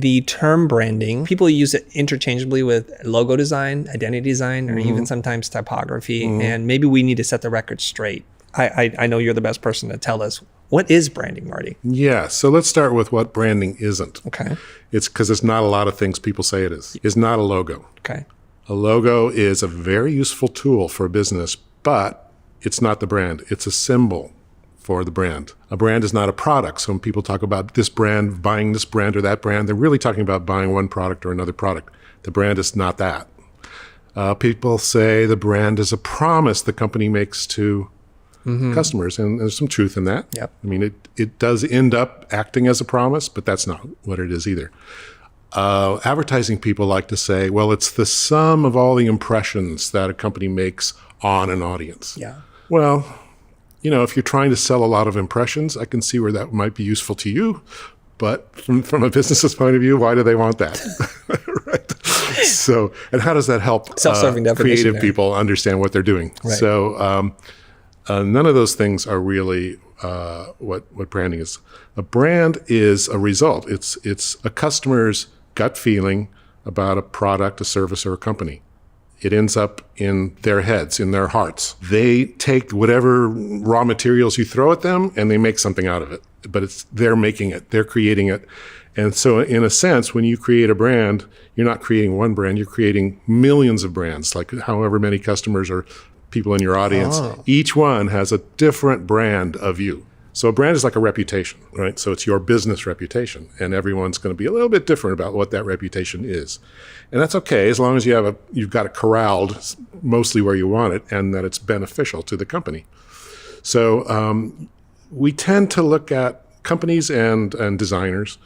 the term branding, people use it interchangeably with logo design, identity design, or even sometimes typography. And maybe we need to set the record straight. I know you're the best person to tell us. What is branding, Marty? Yeah, so let's start with what branding isn't. Okay. It's because it's not a lot of things people say it is. It's not a logo. Okay. A logo is a very useful tool for a business, but it's not the brand. It's a symbol for the brand. A brand is not a product. So when people talk about this brand, buying this brand or that brand, they're really talking about buying one product or another product. The brand is not that. People say the brand is a promise the company makes to customers, and there's some truth in that. Yep. I mean, it does end up acting as a promise, but that's not what it is either. Advertising people like to say, well, it's the sum of all the impressions that a company makes on an audience. Yeah. Well, if you're trying to sell a lot of impressions, I can see where that might be useful to you. But from a business's point of view, why do they want that? Right. So, and how does that help Self-serving definition creative there. people understand what they're doing? Right. So none of those things are really what branding is. A brand is a result. It's a customer's gut feeling about a product, a service, or a company. It ends up in their heads, in their hearts. They take whatever raw materials you throw at them and they make something out of it. But they're making it, they're creating it. And so in a sense, when you create a brand, you're not creating one brand, you're creating millions of brands, like however many customers or people in your audience. Oh. Each one has a different brand of you. So a brand is like a reputation, right? So it's your business reputation, and everyone's going to be a little bit different about what that reputation is. And that's okay, as long as you've got it corralled mostly where you want it and that it's beneficial to the company. So we tend to look at companies and designers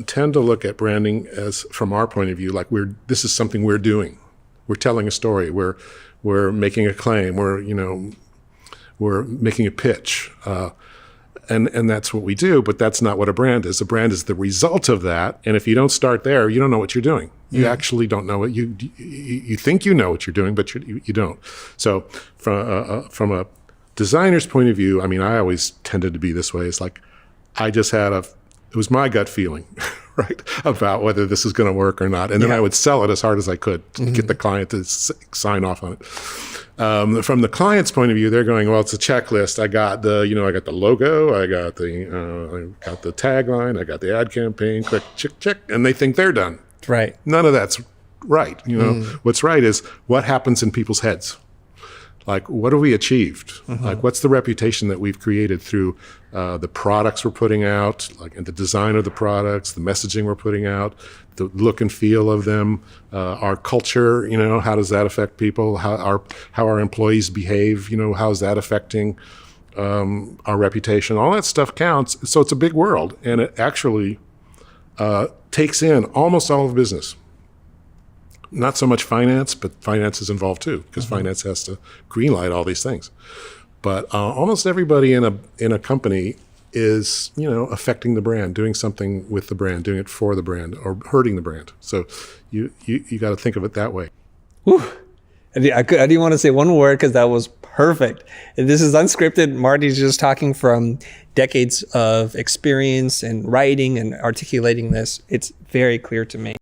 tend to look at branding as, from our point of view, like this is something we're doing. We're telling a story. We're making a claim. We're making a pitch. And that's what we do, but that's not what a brand is. A brand is the result of that. And if you don't start there, you don't know what you're doing. You actually don't know what you think you know what you're doing, but you don't. So from a designer's point of view, I mean, I always tended to be this way. It's like, it was my gut feeling, right, about whether this is going to work or not. And then I would sell it as hard as I could to get the client to sign off on it. From the client's point of view, they're going, well, it's a checklist. I got the logo, I got the tagline, I got the ad campaign, click, check, and they think they're done. Right. None of that's right. What's right is what happens in people's heads. Like, what have we achieved? Like, what's the reputation that we've created through the products we're putting out, like the design of the products, the messaging we're putting out, the look and feel of them, our culture, how does that affect people? How our employees behave, how is that affecting our reputation? All that stuff counts. So it's a big world, and it actually takes in almost all of business. Not so much finance, but finance is involved too, because finance has to greenlight all these things. But almost everybody in a company is, affecting the brand, doing something with the brand, doing it for the brand, or hurting the brand. So you got to think of it that way. Whew. I didn't want to say one word because that was perfect. This is unscripted. Marty's just talking from decades of experience and writing and articulating this. It's very clear to me.